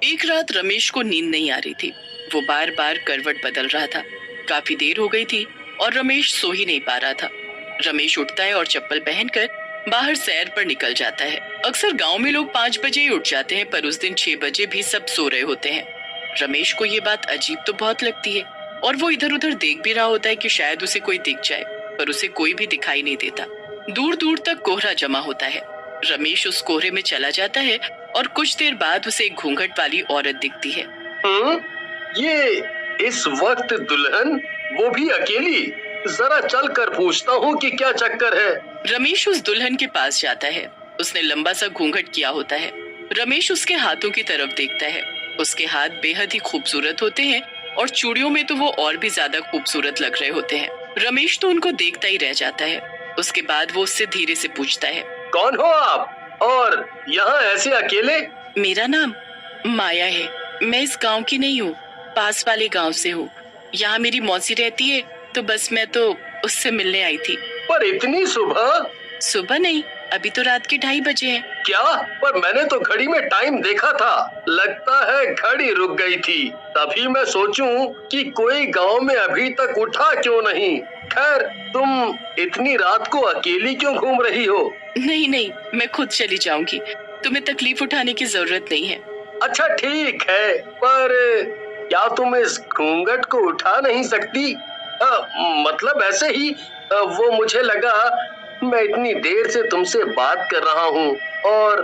एक रात रमेश को नींद नहीं आ रही थी। वो बार बार करवट बदल रहा था। काफी देर हो गई थी और रमेश सो ही नहीं पा रहा था। रमेश उठता है और चप्पल पहनकर बाहर सैर पर निकल जाता है। अक्सर गांव में लोग 5 बजे ही उठ जाते हैं, पर उस दिन 6 बजे भी सब सो रहे होते हैं। रमेश को ये बात अजीब तो बहुत लगती है और वो इधर उधर देख भी रहा होता है कि शायद उसे कोई दिख जाए, पर उसे कोई भी दिखाई नहीं देता। दूर दूर तक कोहरा जमा होता है। रमेश उस कोहरे में चला जाता है और कुछ देर बाद उसे एक घूंघट वाली औरत दिखती है। ये इस वक्त दुल्हन, वो भी अकेली? जरा चल कर पूछता हूँ कि क्या चक्कर है। रमेश उस दुल्हन के पास जाता है। उसने लंबा सा घूंघट किया होता है। रमेश उसके हाथों की तरफ देखता है। उसके हाथ बेहद ही खूबसूरत होते हैं और चूड़ियों में तो वो और भी ज्यादा खूबसूरत लग रहे होते हैं। रमेश तो उनको देखता ही रह जाता है। उसके बाद वो उससे धीरे से पूछता है, कौन हो आप और यहाँ ऐसे अकेले? मेरा नाम माया है। मैं इस गांव की नहीं हूँ, पास वाले गांव से हूँ। यहाँ मेरी मौसी रहती है, तो बस मैं तो उससे मिलने आई थी। पर इतनी सुबह? सुबह नहीं, अभी तो रात के 2:30 बजे हैं। क्या? पर मैंने तो घड़ी में टाइम देखा था। लगता है घड़ी रुक गई थी। तभी मैं सोचूं कि कोई गांव में अभी तक उठा क्यों नहीं। खैर, तुम इतनी रात को अकेली क्यों घूम रही हो? नहीं नहीं, मैं खुद चली जाऊंगी। तुम्हें तकलीफ उठाने की जरूरत नहीं है। अच्छा ठीक है, पर क्या तुम इस घूंघट को उठा नहीं सकती? मतलब ऐसे ही। वो मुझे लगा, मैं इतनी देर से तुमसे बात कर रहा हूँ और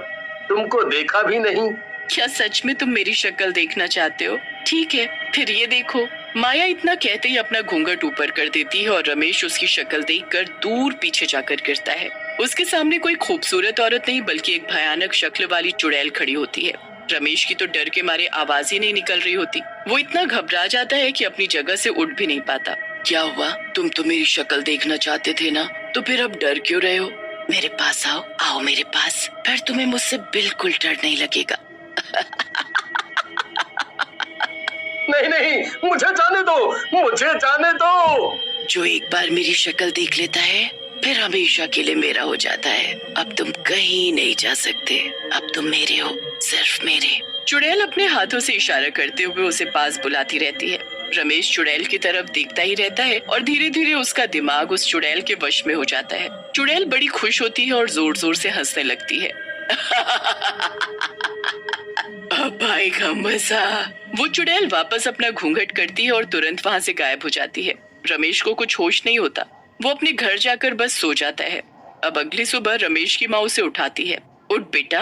तुमको देखा भी नहीं। क्या सच में तुम मेरी शक्ल देखना चाहते हो? ठीक है, फिर ये देखो। माया इतना कहते ही अपना घूंघट ऊपर कर देती है और रमेश उसकी शक्ल देखकर दूर पीछे जाकर गिरता है। उसके सामने कोई खूबसूरत औरत नहीं, बल्कि एक भयानक शक्ल वाली चुड़ैल खड़ी होती है। रमेश की तो डर के मारे आवाज ही नहीं निकल रही होती। वो इतना घबरा जाता है कि अपनी जगह से उठ भी नहीं पाता। क्या हुआ? तुम तो मेरी शक्ल देखना चाहते थे ना, तो फिर अब डर क्यों रहे हो? मेरे पास आओ, आओ मेरे पास, फिर तुम्हें मुझसे बिल्कुल डर नहीं लगेगा। नहीं नहीं, मुझे जाने दो, मुझे जाने दो। जो एक बार मेरी शक्ल देख लेता है, फिर हमेशा के लिए मेरा हो जाता है। अब तुम कहीं नहीं जा सकते, अब तुम मेरे हो, सिर्फ मेरे। चुड़ैल अपने हाथों से इशारा करते हुए उसे पास बुलाती रहती है। रमेश चुड़ैल की तरफ देखता ही रहता है और धीरे धीरे उसका दिमाग उस चुड़ैल के वश में हो जाता है। चुड़ैल बड़ी खुश होती है और जोर जोर से हंसने लगती है। अब आएगा मजा। वो चुड़ैल वापस अपना घूंघट करती है और तुरंत वहाँ से गायब हो जाती है। रमेश को कुछ होश नहीं होता। वो अपने घर जाकर बस सो जाता है। अब अगली सुबह रमेश की माँ उसे उठाती है। उठ बेटा,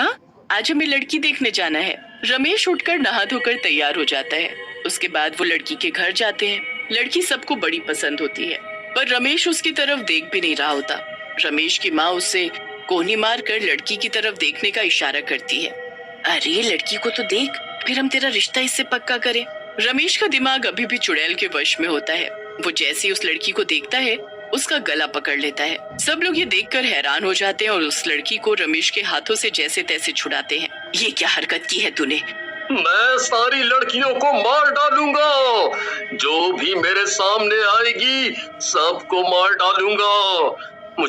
आज हमें लड़की देखने जाना है। रमेश उठकर नहा धोकर तैयार हो जाता है। उसके बाद वो लड़की के घर जाते हैं। लड़की सबको बड़ी पसंद होती है, पर रमेश उसकी तरफ देख भी नहीं रहा होता। रमेश की माँ उसे कोहनी मार कर लड़की की तरफ देखने का इशारा करती है। अरे लड़की को तो देख, फिर हम तेरा रिश्ता इससे पक्का करें। रमेश का दिमाग अभी भी चुड़ैल के वश में होता है। वो जैसे ही उस लड़की को देखता है, उसका गला पकड़ लेता है। सब लोग ये देखकर हैरान हो जाते हैं और उस लड़की को रमेश के हाथों से जैसे तैसे छुड़ाते हैं। ये क्या हरकत की है तूने? मैं सारी लड़कियों को मार डालूंगा। जो भी मेरे सामने आएगी, सबको मार डालूंगा।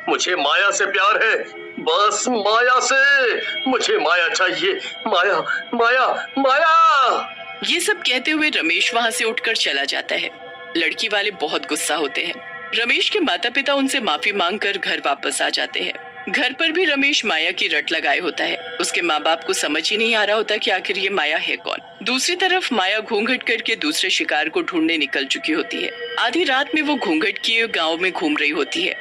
मुझे माया से प्यार है, बस माया से। मुझे माया चाहिए, माया माया माया। ये सब कहते हुए रमेश वहाँ से उठकर चला जाता है। लड़की वाले बहुत गुस्सा होते हैं। रमेश के माता पिता उनसे माफी मांगकर घर वापस आ जाते हैं। घर पर भी रमेश माया की रट लगाए होता है। उसके माँ बाप को समझ ही नहीं आ रहा होता कि आखिर ये माया है कौन। दूसरी तरफ माया घूंघट करके दूसरे शिकार को ढूंढने निकल चुकी होती है। आधी रात में वो घूंघट किए गाँव में घूम रही होती है।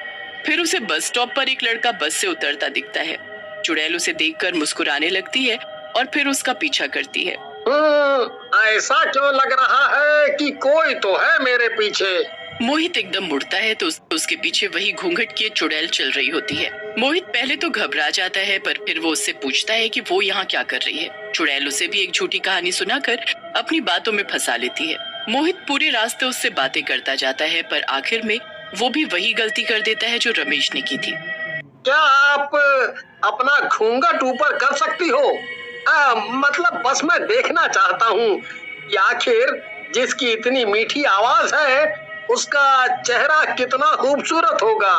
फिर उसे बस स्टॉप पर एक लड़का बस से उतरता दिखता है। चुड़ैल उसे देखकर मुस्कुराने लगती है और फिर उसका पीछा करती है। ऐसा क्यों लग रहा है कि कोई तो है मेरे पीछे? मोहित एकदम मुड़ता है तो उसके पीछे वही घूंघट की चुड़ैल चल रही होती है। मोहित पहले तो घबरा जाता है, पर फिर वो उससे पूछता है कि वो यहाँ क्या कर रही है। चुड़ैल उसे भी एक झूठी कहानी सुनाकर अपनी बातों में फंसा लेती है। मोहित पूरे रास्ते उससे बातें करता जाता है, पर आखिर में वो भी वही गलती कर देता है जो रमेश ने की थी। क्या आप अपना घूंघट ऊपर कर सकती हो? मतलब बस मैं देखना चाहता हूँ कि आखिर जिसकी इतनी मीठी आवाज है, उसका चेहरा कितना खूबसूरत होगा।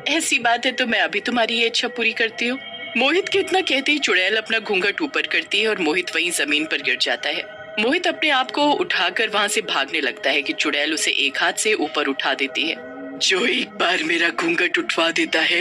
ऐसी बात है तो मैं अभी तुम्हारी ये इच्छा पूरी करती हूँ। मोहित के इतना कहते ही चुड़ैल अपना घूंघट ऊपर करती है और मोहित वहीं जमीन पर गिर जाता है। मोहित अपने आप को उठाकर वहां से भागने लगता है कि चुड़ैल उसे एक हाथ से ऊपर उठा देती है। जो एक बार मेरा घूंघट उठवा देता है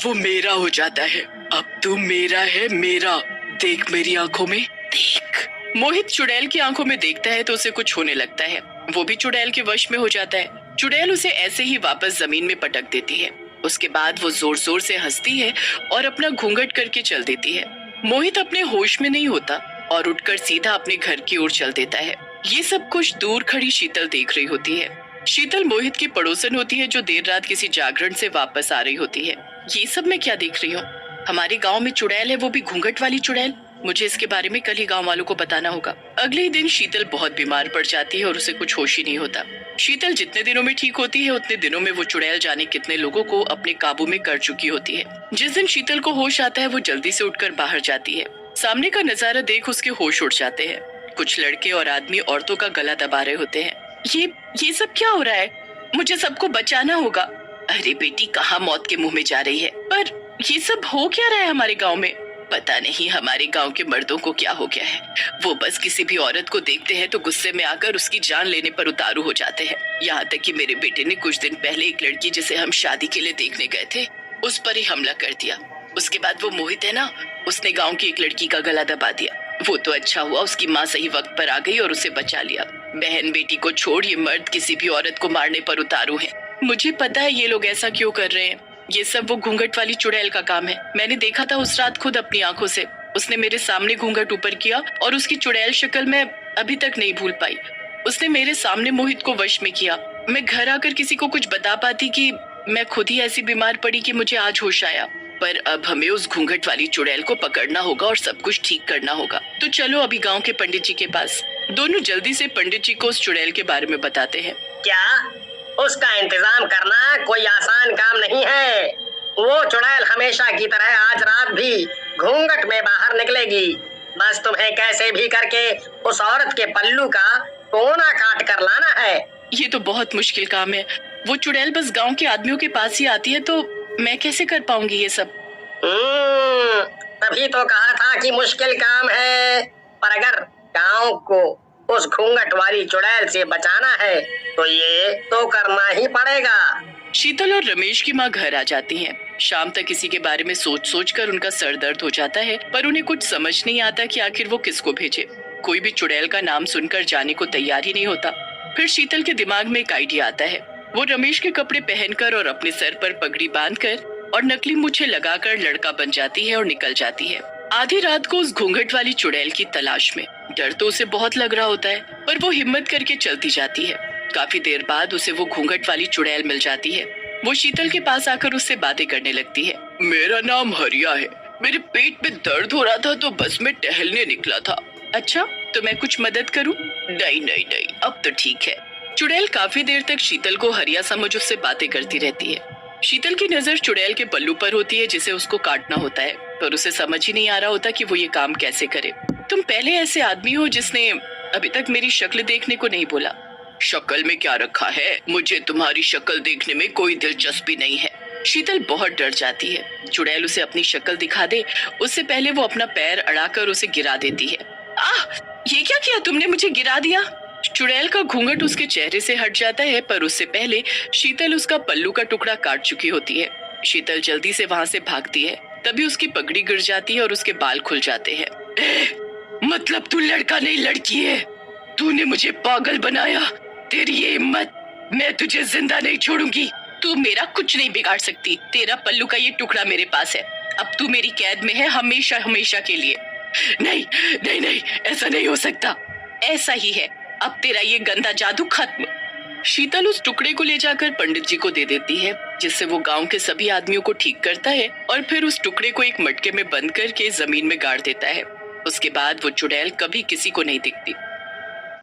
वो मेरा हो जाता है। अब तू मेरा है, मेरा। देख मेरी आंखों में, देख। मोहित चुड़ैल की आंखों में देखता है तो उसे कुछ होने लगता है। वो भी चुड़ैल के वश में हो जाता है। चुड़ैल उसे ऐसे ही वापस जमीन में पटक देती है। उसके बाद वो जोर जोर से हंसती है और अपना घूंघट करके चल देती है। मोहित अपने होश में नहीं होता और उठकर सीधा अपने घर की ओर चल देता है। ये सब कुछ दूर खड़ी शीतल देख रही होती है। शीतल मोहित की पड़ोसन होती है जो देर रात किसी जागरण से वापस आ रही होती है। ये सब मैं क्या देख रही हूँ? हमारे गांव में चुड़ैल है, वो भी घूंघट वाली चुड़ैल। मुझे इसके बारे में कल ही गांव वालों को बताना होगा। अगले ही दिन शीतल बहुत बीमार पड़ जाती है और उसे कुछ होश ही नहीं होता। शीतल जितने दिनों में ठीक होती है उतने दिनों में वो चुड़ैल जाने कितने लोगों को अपने काबू में कर चुकी होती है। जिस दिन शीतल को होश आता है वो जल्दी से उठकर बाहर जाती है। सामने का नजारा देख उसके होश उड़ जाते हैं। कुछ लड़के और आदमी औरतों का गला दबा रहे होते हैं। ये सब क्या हो रहा है? मुझे सबको बचाना होगा। अरे बेटी, कहाँ मौत के मुंह में जा रही है? पर ये सब हो क्या रहा है हमारे गांव में? पता नहीं हमारे गांव के मर्दों को क्या हो गया है। वो बस किसी भी औरत को देखते हैं तो गुस्से में आकर उसकी जान लेने पर उतारू हो जाते हैं। यहाँ तक कि मेरे बेटे ने कुछ दिन पहले एक लड़की जिसे हम शादी के लिए देखने गए थे उस पर ही हमला कर दिया। उसके बाद वो मोहित है ना, उसने गाँव की एक लड़की का गला दबा दिया। वो तो अच्छा हुआ उसकी माँ सही वक्त पर आ गई और उसे बचा लिया। बहन बेटी को छोड़ ये मर्द किसी भी औरत को मारने पर उतारू है। मुझे पता है ये लोग ऐसा क्यों कर रहे हैं। ये सब वो घूंघट वाली चुड़ैल का काम है। मैंने देखा था उस रात खुद अपनी आंखों से। उसने मेरे सामने घूंघट ऊपर किया और उसकी चुड़ैल शक्ल मैं अभी तक नहीं भूल पाई। उसने मेरे सामने मोहित को वश में किया। मैं घर आकर किसी को कुछ बता पाती कि मैं खुद ही ऐसी बीमार पड़ी कि मुझे आज होश आया। पर अब हमें उस घूंघट वाली चुड़ैल को पकड़ना होगा और सब कुछ ठीक करना होगा। तो चलो अभी गाँव के पंडित जी के पास। दोनों जल्दी से पंडित जी को उस चुड़ैल के बारे में बताते हैं। क्या उसका इंतजाम करना कोई आसान काम नहीं है। वो चुड़ैल हमेशा की तरह आज रात भी घूंघट में बाहर निकलेगी। बस तुम्हें कैसे भी करके उस औरत के पल्लू का कोना काट कर लाना है। ये तो बहुत मुश्किल काम है। वो चुड़ैल बस गांव के आदमियों के पास ही आती है तो मैं कैसे कर पाऊंगी ये सब? तभी तो कहा था कि मुश्किल काम है। पर अगर गांव को उस घूंघट वाली चुड़ैल से बचाना है तो ये तो करना ही पड़ेगा। शीतल और रमेश की माँ घर आ जाती हैं। शाम तक इसी के बारे में सोच सोच कर उनका सर दर्द हो जाता है, पर उन्हें कुछ समझ नहीं आता कि आखिर वो किसको भेजे। कोई भी चुड़ैल का नाम सुनकर जाने को तैयार ही नहीं होता। फिर शीतल के दिमाग में एक आइडिया आता है। वो रमेश के कपड़े पहनकर और अपने सर पर पगड़ी बांधकर और नकली मूछें लगाकर लड़का बन जाती है और निकल जाती है आधी रात को उस घूंघट वाली चुड़ैल की तलाश में। डर तो उसे बहुत लग रहा होता है, पर वो हिम्मत करके चलती जाती है। काफी देर बाद उसे वो घूंघट वाली चुड़ैल मिल जाती है। वो शीतल के पास आकर उससे बातें करने लगती है। मेरा नाम हरिया है। मेरे पेट में दर्द हो रहा था तो बस मैं टहलने निकला था। अच्छा, तो मैं कुछ मदद करूं? नहीं नहीं नहीं, अब तो ठीक है। चुड़ैल काफी देर तक शीतल को हरिया समझ उससे बातें करती रहती है। शीतल की नजर चुड़ैल के पल्लू पर होती है जिसे उसको काटना होता है, पर उसे समझ ही नहीं आ रहा होता कि वो ये काम कैसे करे। तुम पहले ऐसे आदमी हो जिसने अभी तक मेरी शक्ल देखने को नहीं बोला। शक्ल में क्या रखा है? मुझे तुम्हारी शक्ल देखने में कोई दिलचस्पी नहीं है। शीतल बहुत डर जाती है। चुड़ैल उसे अपनी शक्ल दिखा दे उससे पहले वो अपना पैर अड़ाकर उसे गिरा देती है। आह, ये क्या किया तुमने? मुझे गिरा दिया। चुड़ैल का घूंघट उसके चेहरे से हट जाता है, पर उससे पहले शीतल उसका पल्लू का टुकड़ा काट चुकी होती है। शीतल जल्दी से वहां से भागती है। तभी उसकी पगड़ी गिर जाती है और उसके बाल खुल जाते हैं। मतलब तू लड़का नहीं लड़की है? तूने मुझे पागल बनाया। तेरी ये हिम्मत, मैं तुझे जिंदा नहीं छोड़ूंगी। तू मेरा कुछ नहीं बिगाड़ सकती। तेरा पल्लू का ये टुकड़ा मेरे पास है। अब तू मेरी कैद में है हमेशा हमेशा के लिए। नहीं नहीं नहीं, ऐसा नहीं हो सकता। ऐसा ही है। अब तेरा ये गंदा जादू खत्म। शीतल उस टुकड़े को ले जाकर पंडित जी को दे देती है, जिससे वो गांव के सभी आदमियों को ठीक करता है और फिर उस टुकड़े को एक मटके में बंद करके जमीन में गाड़ देता है। उसके बाद वो चुड़ैल कभी किसी को नहीं दिखती।